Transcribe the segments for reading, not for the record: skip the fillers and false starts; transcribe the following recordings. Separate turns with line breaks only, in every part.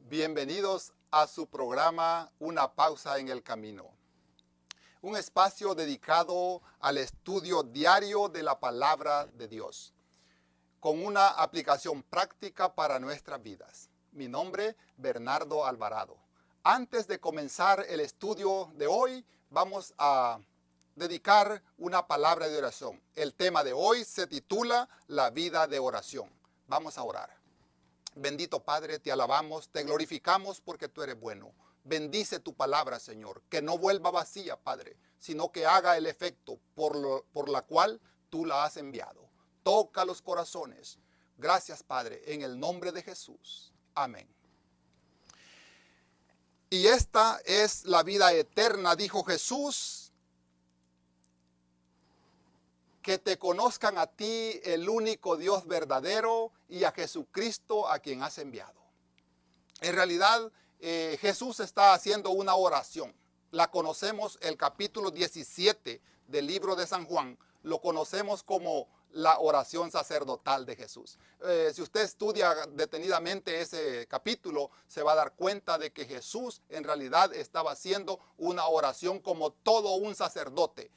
Bienvenidos a su programa Una pausa en el camino. Un espacio dedicado al estudio diario de la palabra de Dios, con una aplicación práctica para nuestras vidas. Mi nombre, Bernardo Alvarado. Antes de comenzar el estudio de hoy, vamos a dedicar una palabra de oración. El tema de hoy se titula La vida de oración. Vamos a orar. Bendito Padre, te alabamos, te glorificamos porque tú eres bueno. Bendice tu palabra, Señor, que no vuelva vacía, Padre, sino que haga el efecto por la cual tú la has enviado. Toca los corazones. Gracias, Padre, en el nombre de Jesús. Amén. Y esta es la vida eterna, dijo Jesús, que te conozcan a ti, el único Dios verdadero, y a Jesucristo a quien has enviado. En realidad, Jesús está haciendo una oración. La conocemos, el capítulo 17 del libro de San Juan, lo conocemos como la oración sacerdotal de Jesús. Si usted estudia detenidamente ese capítulo, se va a dar cuenta de que Jesús en realidad estaba haciendo una oración como todo un sacerdote,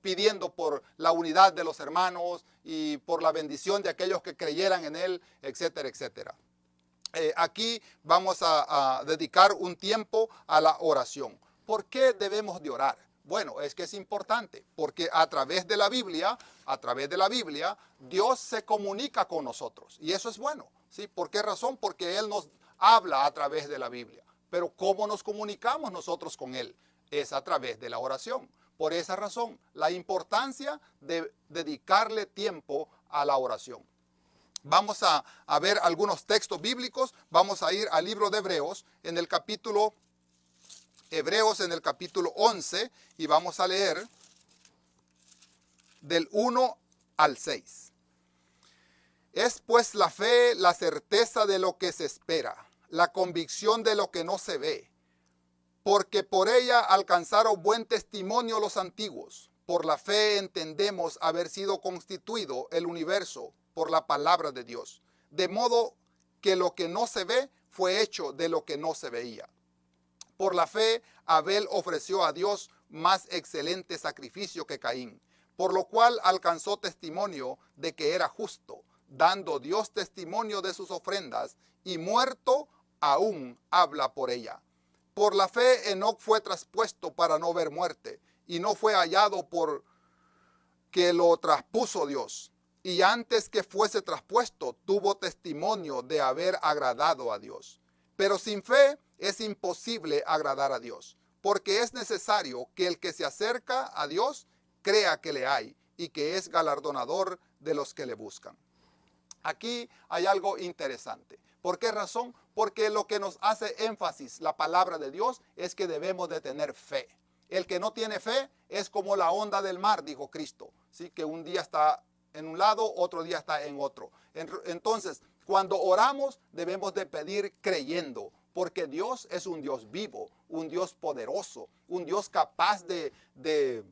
pidiendo por la unidad de los hermanos y por la bendición de aquellos que creyeran en él, etcétera, etcétera. Aquí vamos a dedicar un tiempo a la oración. ¿Por qué debemos de orar? Bueno, es que es importante, porque a través de la Biblia, Dios se comunica con nosotros. Y eso es bueno, ¿sí? ¿Por qué razón? Porque Él nos habla a través de la Biblia. Pero ¿cómo nos comunicamos nosotros con Él? Es a través de la oración. Por esa razón, la importancia de dedicarle tiempo a la oración. Vamos a ver algunos textos bíblicos. Vamos a ir al libro de Hebreos en el capítulo 11 y vamos a leer del 1 al 6. Es pues la fe la certeza de lo que se espera, la convicción de lo que no se ve. Porque por ella alcanzaron buen testimonio los antiguos. Por la fe entendemos haber sido constituido el universo por la palabra de Dios. De modo que lo que no se ve fue hecho de lo que no se veía. Por la fe Abel ofreció a Dios más excelente sacrificio que Caín, por lo cual alcanzó testimonio de que era justo, dando Dios testimonio de sus ofrendas, y muerto aún habla por ella. Por la fe Enoc fue traspuesto para no ver muerte, y no fue hallado por que lo traspuso Dios. Y antes que fuese traspuesto, tuvo testimonio de haber agradado a Dios. Pero sin fe es imposible agradar a Dios, porque es necesario que el que se acerca a Dios crea que le hay, y que es galardonador de los que le buscan. Aquí hay algo interesante. ¿Por qué razón? Porque lo que nos hace énfasis la palabra de Dios es que debemos de tener fe. El que no tiene fe es como la onda del mar, dijo Cristo, ¿sí? Que un día está en un lado, otro día está en otro. Entonces, cuando oramos debemos de pedir creyendo, porque Dios es un Dios vivo, un Dios poderoso, un Dios capaz de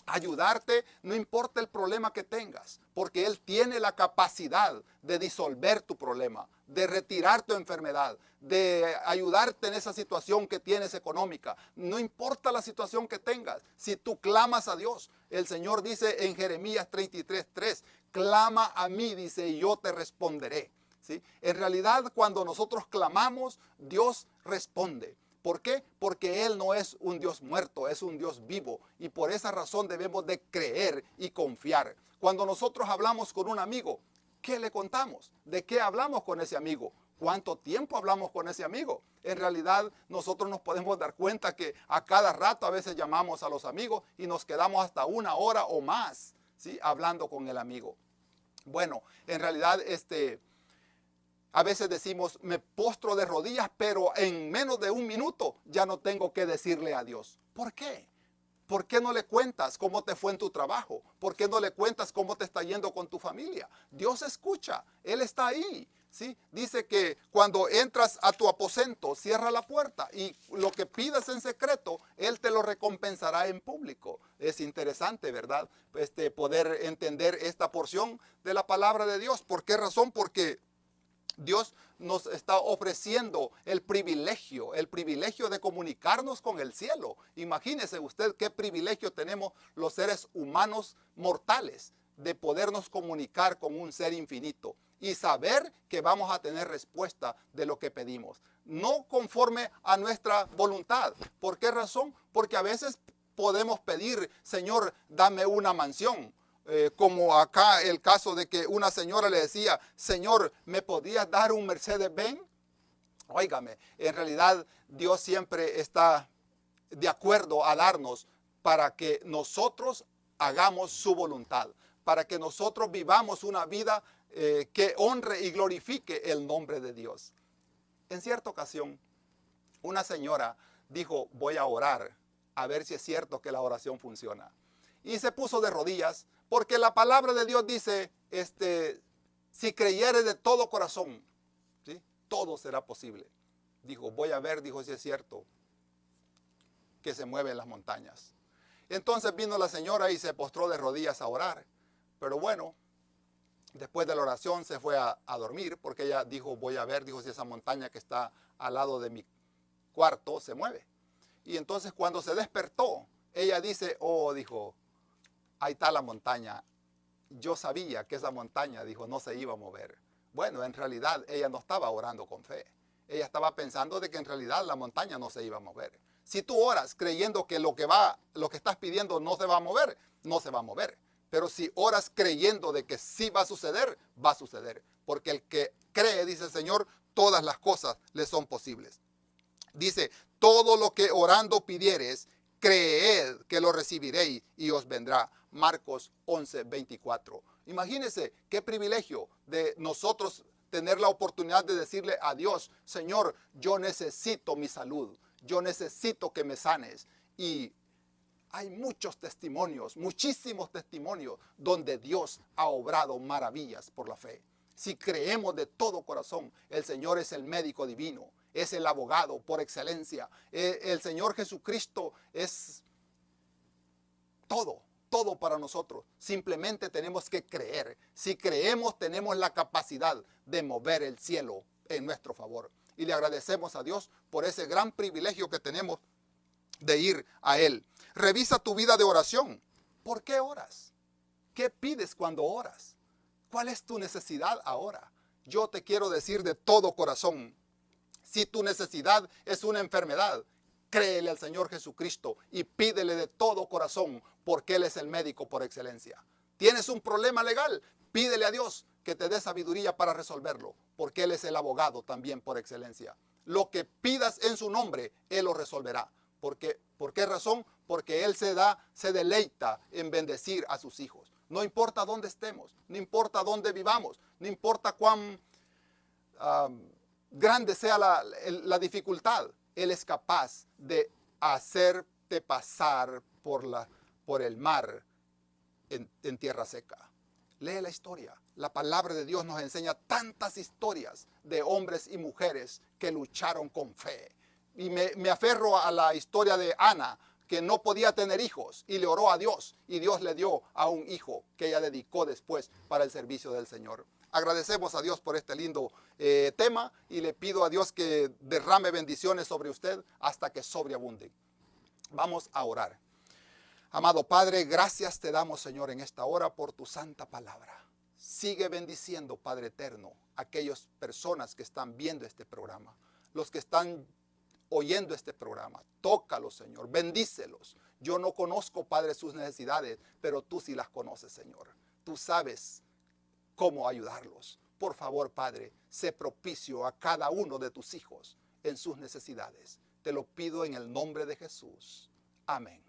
ayudarte, no importa el problema que tengas, porque Él tiene la capacidad de disolver tu problema, de retirar tu enfermedad, de ayudarte en esa situación que tienes económica. No importa la situación que tengas, si tú clamas a Dios, el Señor dice en Jeremías 33:3, clama a mí, dice, y yo te responderé. ¿Sí? En realidad, cuando nosotros clamamos, Dios responde. ¿Por qué? Porque Él no es un Dios muerto, es un Dios vivo. Y por esa razón debemos de creer y confiar. Cuando nosotros hablamos con un amigo, ¿qué le contamos? ¿De qué hablamos con ese amigo? ¿Cuánto tiempo hablamos con ese amigo? En realidad, nosotros nos podemos dar cuenta que a cada rato a veces llamamos a los amigos y nos quedamos hasta 1 hora o más, ¿sí? Hablando con el amigo. Bueno, en realidad, A veces decimos, me postro de rodillas, pero en menos de un minuto ya no tengo que decirle a Dios. ¿Por qué? ¿Por qué no le cuentas cómo te fue en tu trabajo? ¿Por qué no le cuentas cómo te está yendo con tu familia? Dios escucha, Él está ahí. ¿Sí? Dice que cuando entras a tu aposento, cierra la puerta y lo que pidas en secreto, Él te lo recompensará en público. Es interesante, ¿verdad? Poder entender esta porción de la palabra de Dios. ¿Por qué razón? Porque Dios nos está ofreciendo el privilegio de comunicarnos con el cielo. Imagínese usted qué privilegio tenemos los seres humanos mortales de podernos comunicar con un ser infinito y saber que vamos a tener respuesta de lo que pedimos. No conforme a nuestra voluntad. ¿Por qué razón? Porque a veces podemos pedir, Señor, dame una mansión. Como acá el caso de que una señora le decía, Señor, ¿me podrías dar un Mercedes-Benz? Óigame, en realidad Dios siempre está de acuerdo a darnos para que nosotros hagamos su voluntad, para que nosotros vivamos una vida que honre y glorifique el nombre de Dios. En cierta ocasión, una señora dijo, voy a orar a ver si es cierto que la oración funciona. Y se puso de rodillas, porque la palabra de Dios dice, si creyeres de todo corazón, ¿sí? Todo será posible. Dijo, voy a ver, dijo, si es cierto que se mueven las montañas. Entonces vino la señora y se postró de rodillas a orar. Pero bueno, después de la oración se fue a dormir, porque ella dijo, voy a ver, dijo, si esa montaña que está al lado de mi cuarto se mueve. Y entonces cuando se despertó, ella dice, oh, dijo, ahí está la montaña. Yo sabía que esa montaña, dijo, no se iba a mover. Bueno, en realidad ella no estaba orando con fe. Ella estaba pensando de que en realidad la montaña no se iba a mover. Si tú oras creyendo que lo que estás pidiendo no se va a mover, no se va a mover. Pero si oras creyendo de que sí va a suceder, va a suceder. Porque el que cree, dice el Señor, todas las cosas le son posibles. Dice, todo lo que orando pidieres, creed que lo recibiréis y os vendrá. Marcos 11:24. Imagínense qué privilegio de nosotros tener la oportunidad de decirle a Dios, Señor, yo necesito mi salud, yo necesito que me sanes. Y hay muchos testimonios, muchísimos testimonios donde Dios ha obrado maravillas por la fe. Si creemos de todo corazón, el Señor es el médico divino, es el abogado por excelencia. El Señor Jesucristo es todo para nosotros. Simplemente tenemos que creer. Si creemos, tenemos la capacidad de mover el cielo en nuestro favor. Y le agradecemos a Dios por ese gran privilegio que tenemos de ir a Él. Revisa tu vida de oración. ¿Por qué oras? ¿Qué pides cuando oras? ¿Cuál es tu necesidad ahora? Yo te quiero decir de todo corazón, si tu necesidad es una enfermedad, créele al Señor Jesucristo y pídele de todo corazón, porque Él es el médico por excelencia. ¿Tienes un problema legal? Pídele a Dios que te dé sabiduría para resolverlo, porque Él es el abogado también por excelencia. Lo que pidas en su nombre, Él lo resolverá. ¿Por qué razón? Porque Él se deleita en bendecir a sus hijos. No importa dónde estemos, no importa dónde vivamos, no importa cuán grande sea la dificultad, Él es capaz de hacerte pasar por el mar en tierra seca. Lee la historia. La palabra de Dios nos enseña tantas historias de hombres y mujeres que lucharon con fe. Y me aferro a la historia de Ana, que no podía tener hijos y le oró a Dios. Y Dios le dio a un hijo que ella dedicó después para el servicio del Señor. Agradecemos a Dios por este lindo tema y le pido a Dios que derrame bendiciones sobre usted hasta que sobreabunden. Vamos a orar. Amado Padre, gracias te damos, Señor, en esta hora por tu santa palabra. Sigue bendiciendo, Padre eterno, a aquellas personas que están viendo este programa, los que están oyendo este programa. Tócalos, Señor, bendícelos. Yo no conozco, Padre, sus necesidades, pero tú sí las conoces, Señor. Tú sabes cómo ayudarlos. Por favor, Padre, sé propicio a cada uno de tus hijos en sus necesidades. Te lo pido en el nombre de Jesús. Amén.